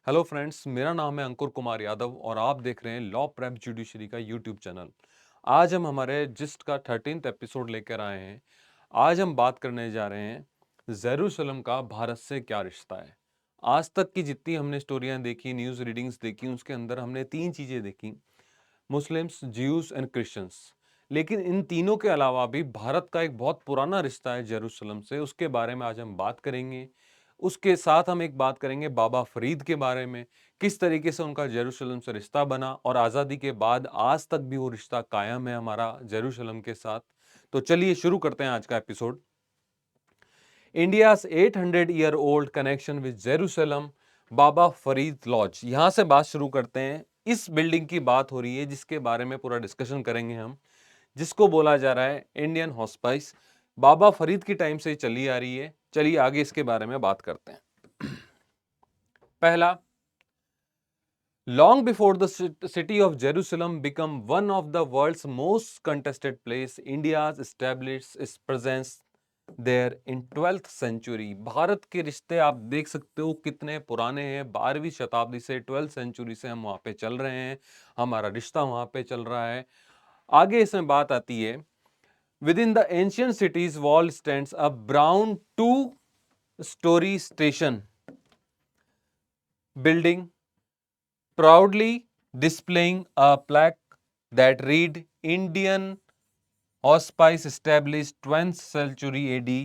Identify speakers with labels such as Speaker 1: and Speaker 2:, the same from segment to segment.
Speaker 1: Hello friends, मेरा नाम है अंकुर कुमार यादव और आप देख रहे हैं लॉ प्रेप जुडिशरी का यूट्यूब चैनल। आज हम हमारे जिस्ट का 13th एपिसोड लेकर आए हैं। आज हम बात करने जा रहे हैं जेरूशलम का भारत से क्या रिश्ता है। आज तक की जितनी हमने स्टोरियां देखी, न्यूज़ रीडिंग्स देखी, उसके अंदर हमने तीन चीज़ें देखी: मुस्लिम्स, ज्यूज एंड क्रिश्चियंस। लेकिन इन तीनों के अलावा भी भारत का एक बहुत पुराना रिश्ता है जेरूशलम से, उसके बारे में आज हम बात करेंगे। उसके साथ हम एक बात करेंगे बाबा फरीद के बारे में, किस तरीके से उनका जेरूशलम से रिश्ता बना और आज़ादी के बाद आज तक भी वो रिश्ता कायम है हमारा जेरूशलम के साथ। तो चलिए शुरू करते हैं आज का episode. India's 800 year old connection with Jerusalem, Baba Farid lodge. यहां से बात शुरू करते हैं। इस बिल्डिंग की बात हो रही है जिसके बारे में पूरा डिस्कशन करेंगे हम, जिसको बोला जा रहा है इंडियन हॉस्पाइस। बाबा फरीद की टाइम से चली आ रही है। चलिए आगे इसके बारे में बात करते हैं। पहला, long before the city of Jerusalem became one of the world's most contested place, India's established its presence there in 12th century। Bharat के रिश्ते आप देख सकते हो कितने पुराने हैं। 12वीं शताब्दी से 12th सेंचुरी से हम वहां पे चल रहे हैं, हमारा रिश्ता वहां पे चल रहा है। आगे इसमें बात आती है, within the ancient city's wall stands a brown two-story station building, proudly displaying a plaque that read Indian Hospice established 12th century AD,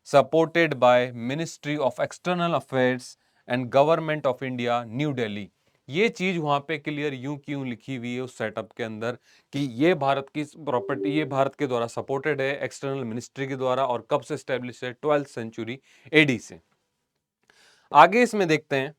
Speaker 1: supported by Ministry of External Affairs and Government of India, New Delhi। ये चीज वहां पे clear यूं क्यों लिखी हुई है उस सेटअप के अंदर कि ये भारत की प्रॉपर्टी, ये भारत के द्वारा सपोर्टेड है एक्सटर्नल मिनिस्ट्री के द्वारा, और कब से स्टैब्लिश है? 12th सेंचुरी एडी से। आगे इसमें देखते हैं,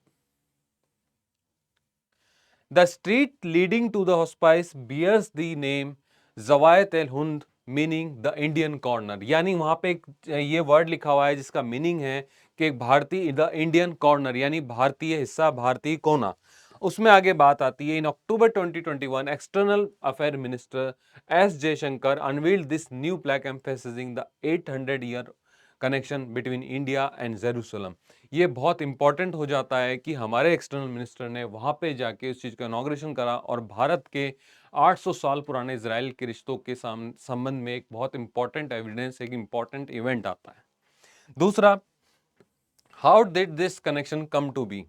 Speaker 1: The street leading to the hospice bears the name Zawayat el Hund, meaning the Indian corner. यानी वहां पे एक ये वर्ड लिखा हुआ है जिसका मीनिंग है कि एक भारतीय, द इंडियन कॉर्नर यानी भारतीय हिस्सा, भारतीय कोना। उसमें आगे बात आती है, in October 2021 external affair minister S Jaishankar unveiled this new plaque emphasizing the 800 year connection between India and Jerusalem. ये बहुत इंपॉर्टेंट हो जाता है कि हमारे एक्सटर्नल मिनिस्टर ने वहां पे जाके उस चीज का इनॉग्रेशन करा और भारत के 800 साल पुराने इजराइल के रिश्तों के संबंध में एक बहुत इंपॉर्टेंट एविडेंस, एक इंपॉर्टेंट इवेंट आता है। दूसरा, how did this connection come to be.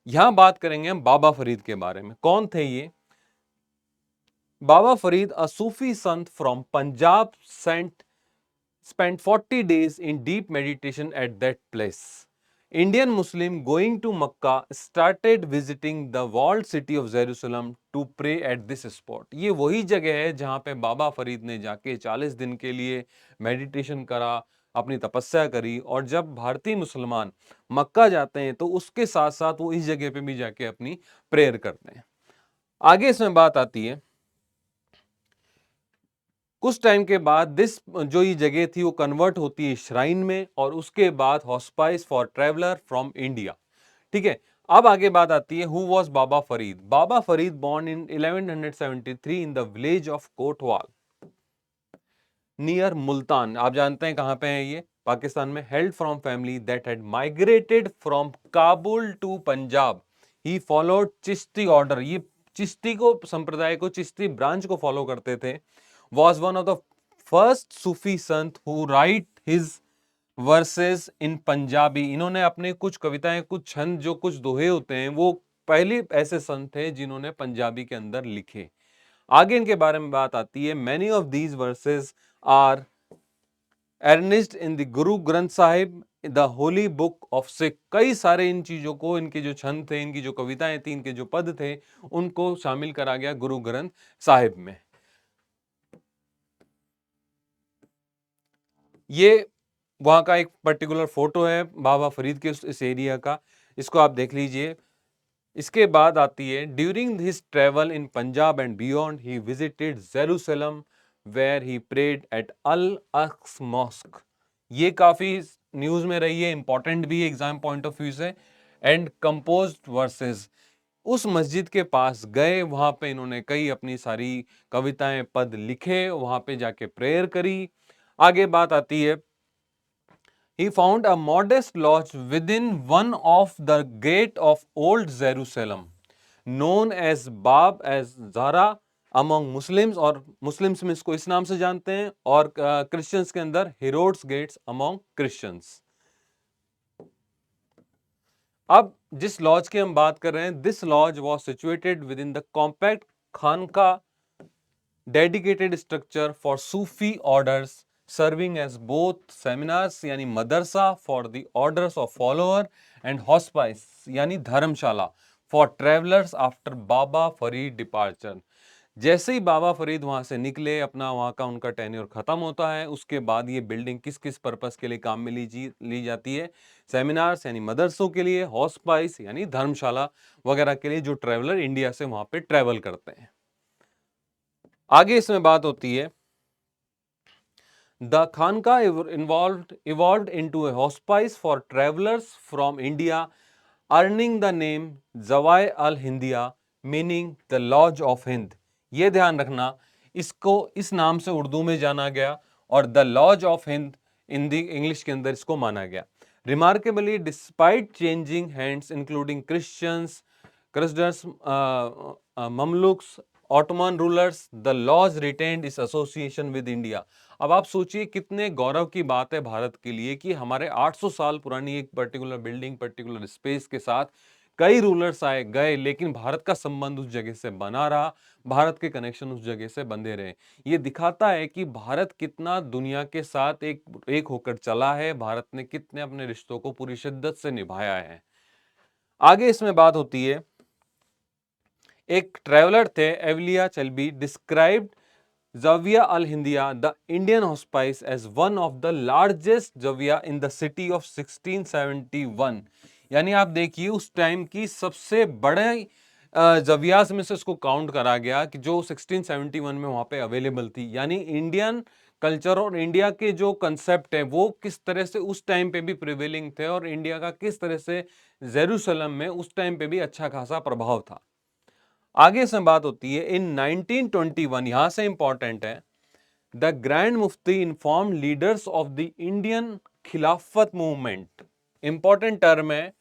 Speaker 1: यहां बात करेंगे हम बाबा फरीद के बारे में। कौन थे ये? बाबा फरीद, अ सूफी संत from Punjab, spent 40 days in deep meditation at that place. Indian Muslim going to Makkah started visiting the walled city of Jerusalem to pray at this spot। ये वही जगह है जहां पे बाबा फरीद ने जाके 40 दिन के लिए मेडिटेशन करा, अपनी तपस्या करी। और जब भारतीय मुसलमान मक्का जाते हैं तो उसके साथ साथ वो इस जगह पे भी जाके अपनी प्रेयर करते हैं। आगे इसमें बात आती है, कुछ टाइम के बाद जो ये जगह थी वो कन्वर्ट होती है श्राइन में, और उसके बाद hospice for traveller from India. ठीक है, अब आगे बात आती है, who was Baba Farid. Baba Farid born in 1173 in the village of Kotwal near Multan. आप जानते हैं कहां पे है ये? पाकिस्तान में। Held from family that had migrated from Kabul to Punjab. He followed Chishti order. ये चिश्ती को संप्रदाय को, चिश्ती ब्रांच को फॉलो करते थे। was one of the first Sufi sant who write his verses in Punjabi. इन्होंने अपने कुछ कविताएं, कुछ छंद, जो कुछ दोहे होते हैं, वो पहले ऐसे संत थे जिन्होंने पंजाबी के अंदर लिखे। आगे इनके बारे में बात आती है, many of these verses are अर्निस्ड in the Guru Granth Sahib, the holy book of Sikh. कई सारे इन चीजों को, इनके जो छंद थे, इनकी जो कविताएं थी, इनके जो पद थे, उनको शामिल करा गया गुरु ग्रंथ साहिब में। ये वहां का एक पर्टिकुलर फोटो है बाबा फरीद के इस एरिया का, इसको आप देख लीजिए। इसके बाद आती है, during his travel in Punjab and beyond he visited Jerusalem where he prayed at Al Aqsa mosque. ये काफी न्यूज में रही है, इंपॉर्टेंट भी एग्जाम पॉइंट ऑफ व्यू से। एंड कंपोज्ड वर्सेस, उस मस्जिद के पास गए, वहां पे इन्होंने कई अपनी सारी कविताएं, पद लिखे, वहां पे जाके प्रेयर करी। आगे बात आती है, He found a modest lodge within one of the gate of Old Jerusalem, known as Bab as Zara among Muslims, और मुस्लिम्स में इसको इस नाम से जानते हैं, और क्रिश्चियंस के अंदर हेरोड्स गेट्स अमोंग क्रिश्चियंस। अब जिस लॉज की हम बात कर रहे हैं, this lodge was situated within the compact khanqah dedicated structure for Sufi orders serving as both seminars यानी मदरसा for the orders of follower and hospice यानी धर्मशाला for travellers after Baba Farid departure. जैसे ही बाबा फरीद वहां से निकले, अपना वहां का उनका टेन्योर खत्म होता है, उसके बाद ये बिल्डिंग किस किस पर्पस के लिए काम में ली जाती है? सेमिनार्स यानी मदरसों के लिए, हॉस्पाइस यानी धर्मशाला वगैरह के लिए, जो ट्रेवलर इंडिया से वहां पे ट्रेवल करते हैं। आगे इसमें बात होती है, The Khanka evolved into a hospice for travelers from India, earning the name Zawai al-Hindiya, meaning the Lodge of Hind. ये ध्यान रखना, इसको इस नाम से उर्दू में जाना गया और the lodge of Hind Hindi English के अंदर इसको माना गया। Remarkably despite changing hands including Christians, Crusades, Mamluks, Ottoman rulers, the laws retained its association with India। अब आप सोचिए कितने गौरव की बात है भारत के लिए कि हमारे 800 साल पुरानी एक पर्टिकुलर बिल्डिंग, पर्टिकुलर स्पेस के साथ कई रूलर्स आए गए, लेकिन भारत का संबंध उस जगह से बना रहा, भारत के कनेक्शन उस जगह से बंधे रहे। ये दिखाता है कि भारत कितना दुनिया के साथ एक होकर चला है, भारत ने कितने अपने रिश्तों को पूरी शिद्दत से निभाया है। आगे इसमें बात होती है, एक ट्रेवलर थे Evliya Celebi described Zawiya al Hindiya the Indian hospice as one of the largest zawiya in the city of 1671। यानी आप देखिए उस टाइम की सबसे बड़े जवियास में से उसको काउंट करा गया कि जो 1671 में वहां पे अवेलेबल थी। यानी इंडियन कल्चर और इंडिया के जो कंसेप्ट है वो किस तरह से उस टाइम पे भी प्रिवेलिंग थे, और इंडिया का किस तरह से जेरूसलम में उस टाइम पे भी अच्छा खासा प्रभाव था। आगे से बात होती है, इन 1921, यहां से इंपॉर्टेंट है, the grand mufti inform leaders of the Indian Khilafat movement, important term है,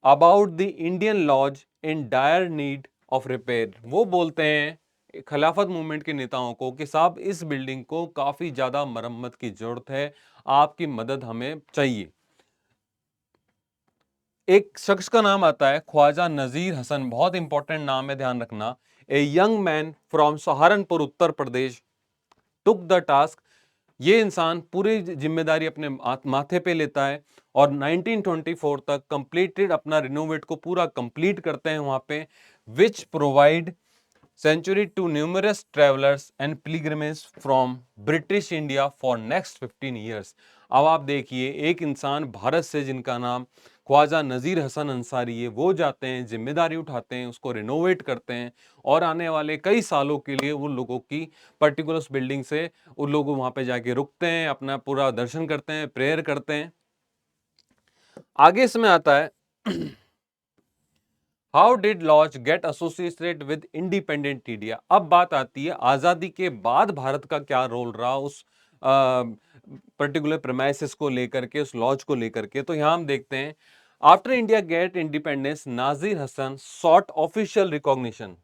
Speaker 1: about the Indian lodge in dire need of repair. वो बोलते हैं खिलाफत मूवमेंट के नेताओं को कि साहब इस बिल्डिंग को काफी ज्यादा मरम्मत की जरूरत है, आपकी मदद हमें चाहिए। एक शख्स का नाम आता है ख्वाजा नजीर हसन, बहुत इंपॉर्टेंट नाम है, ध्यान रखना। A young man from Saharanpur Uttar Pradesh took the task. ये इंसान पूरी जिम्मेदारी अपने माथे पे लेता है और 1924 तक कंप्लीटेड अपना रिनोवेट को पूरा कंप्लीट करते हैं वहां पे, which provide sanctuary to numerous travellers and pilgrimage from British India for next 15 years. अब आप देखिए एक इंसान भारत से जिनका नाम ख्वाजा नज़ीर हसन अंसारी है, वो जाते हैं, जिम्मेदारी उठाते हैं, उसको रिनोवेट करते हैं, और आने वाले कई सालों के लिए उन लोगों की पर्टिकुलर बिल्डिंग से उन लोग वहां पे जाके रुकते हैं, अपना पूरा दर्शन करते हैं, प्रेयर करते हैं। आगे इसमें आता है, how did lodge get associated with independent India. अब बात आती है आजादी के बाद भारत का क्या रोल रहा उस पर्टिकुलर प्रेमाइसिस को लेकर के, उस लॉज को लेकर के। तो यहां हम देखते हैं, after India get independence Nazir Hasan sought official recognition.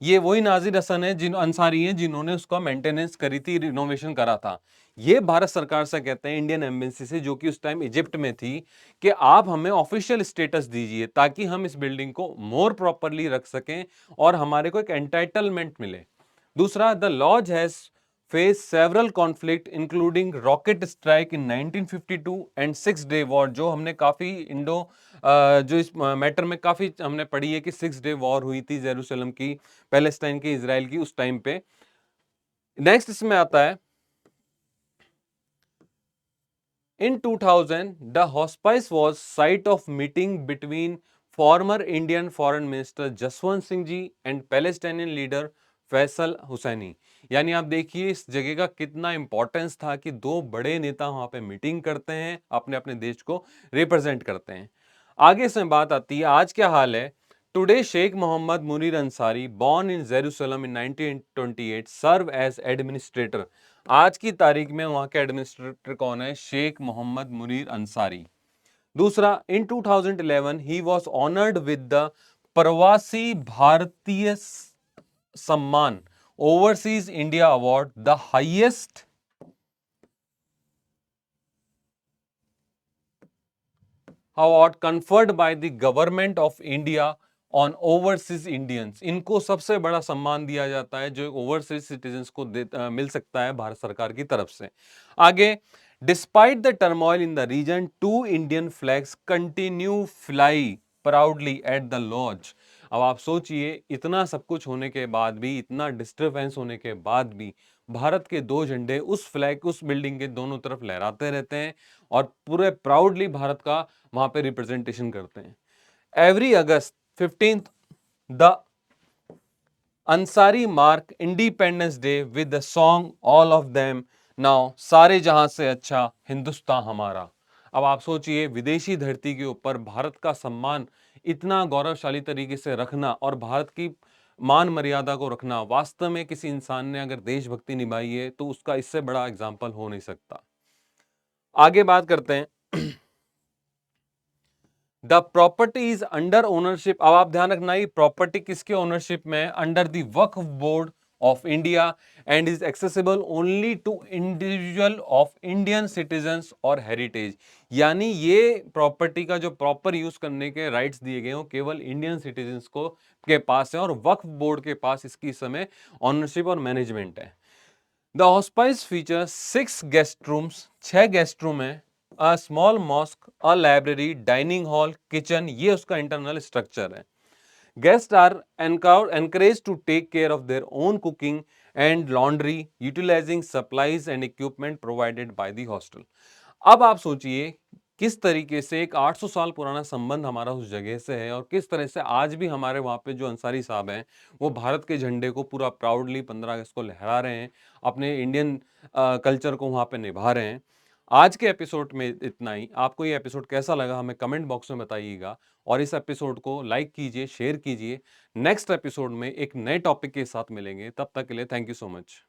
Speaker 1: ये वही नाजिर हसन है जिन अंसारी हैं जिन्होंने उसका मेंटेनेंस करी थी, रिनोवेशन करा था। ये भारत सरकार से कहते हैं, इंडियन एम्बेसी से जो कि उस टाइम इजिप्ट में थी, कि आप हमें ऑफिशियल स्टेटस दीजिए ताकि हम इस बिल्डिंग को मोर प्रॉपरली रख सकें और हमारे को एक एंटाइटलमेंट मिले। दूसरा, the lodge has face several conflict including rocket strike in 1952 and 6 day war, जो हमने काफी जो इस मैटर में काफी हमने पढ़ी है कि 6 डे वॉर हुई थी जेरूसलम की, पैलेस्टाइन की, इजराइल की उस टाइम पे। नेक्स्ट इसमें आता है, in 2000 the hospice was site of meeting between former Indian foreign minister Jaswant Singh ji and Palestinian leader Faisal Husaini. यानी आप देखिए इस जगह का कितना इंपॉर्टेंस था कि दो बड़े नेता वहां पे मीटिंग करते हैं, अपने अपने देश को रिप्रेजेंट करते हैं। आगे से बात आती है, आज क्या हाल है, Today, Sheikh Mohammed Munir Ansari, born in Jerusalem in 1928, serve as administrator. आज की तारीख में वहां के एडमिनिस्ट्रेटर कौन है? शेख मोहम्मद मुनीर अंसारी। दूसरा, इन 2011 he was honoured with the प्रवासी भारतीय सम्मान overseas India award, the highest award conferred by the government of India on overseas Indians. इनको सबसे बड़ा सम्मान दिया जाता है जो ओवरसीज सिटीजन्स को मिल सकता है भारत सरकार की तरफ से। आगे, despite the turmoil in the region, 2 Indian flags continue fly proudly at the lodge. अब आप सोचिए, इतना सब कुछ होने के बाद भी, इतना डिस्टर्बेंस होने के बाद भी भारत के 2 झंडे उस फ्लैग, उस बिल्डिंग के दोनों तरफ लहराते रहते हैं और पूरे प्राउडली भारत का वहां पे रिप्रेजेंटेशन करते हैं। Every August 15th the Ansari mark independence day with the song all of them now, सारे जहां से अच्छा हिंदुस्तान हमारा। अब आप सोचिए, विदेशी धरती के ऊपर भारत का सम्मान इतना गौरवशाली तरीके से रखना और भारत की मान मर्यादा को रखना, वास्तव में किसी इंसान ने अगर देशभक्ति निभाई है तो उसका इससे बड़ा एग्जाम्पल हो नहीं सकता। आगे बात करते हैं। The property is under ownership. अब आप ध्यान रखना, ये प्रॉपर्टी किसके ओनरशिप में है? Under the Waqf board of India and is accessible only to individual of Indian citizens और हेरिटेज। यानी ये प्रॉपर्टी का जो प्रॉपर यूज करने के राइट्स दिए गए हो केवल इंडियन सिटीजन्स को के पास है और वक्फ बोर्ड के पास इसकी समय ऑनरशिप और मैनेजमेंट है। The hospice feature 6 guest rooms, 6 guest room है, a small mosque, a library, dining hall, kitchen, ये उसका इंटरनल स्ट्रक्चर है। Guest are encouraged to take care of their own cooking and laundry, utilizing supplies and equipment provided by the hostel। अब आप सोचिए किस तरीके से एक 800 साल पुराना संबंध हमारा उस जगह से है और किस तरह से आज भी हमारे वहां पे जो अंसारी साहब हैं वो भारत के झंडे को पूरा प्राउडली 15 अगस्त को लहरा रहे हैं, अपने इंडियन कल्चर को वहां पे निभा रहे हैं। आज के एपिसोड में इतना ही। आपको ये एपिसोड कैसा लगा हमें कमेंट बॉक्स में बताइएगा और इस एपिसोड को लाइक कीजिए, शेयर कीजिए। नेक्स्ट एपिसोड में एक नए टॉपिक के साथ मिलेंगे, तब तक के लिए थैंक यू सो मच।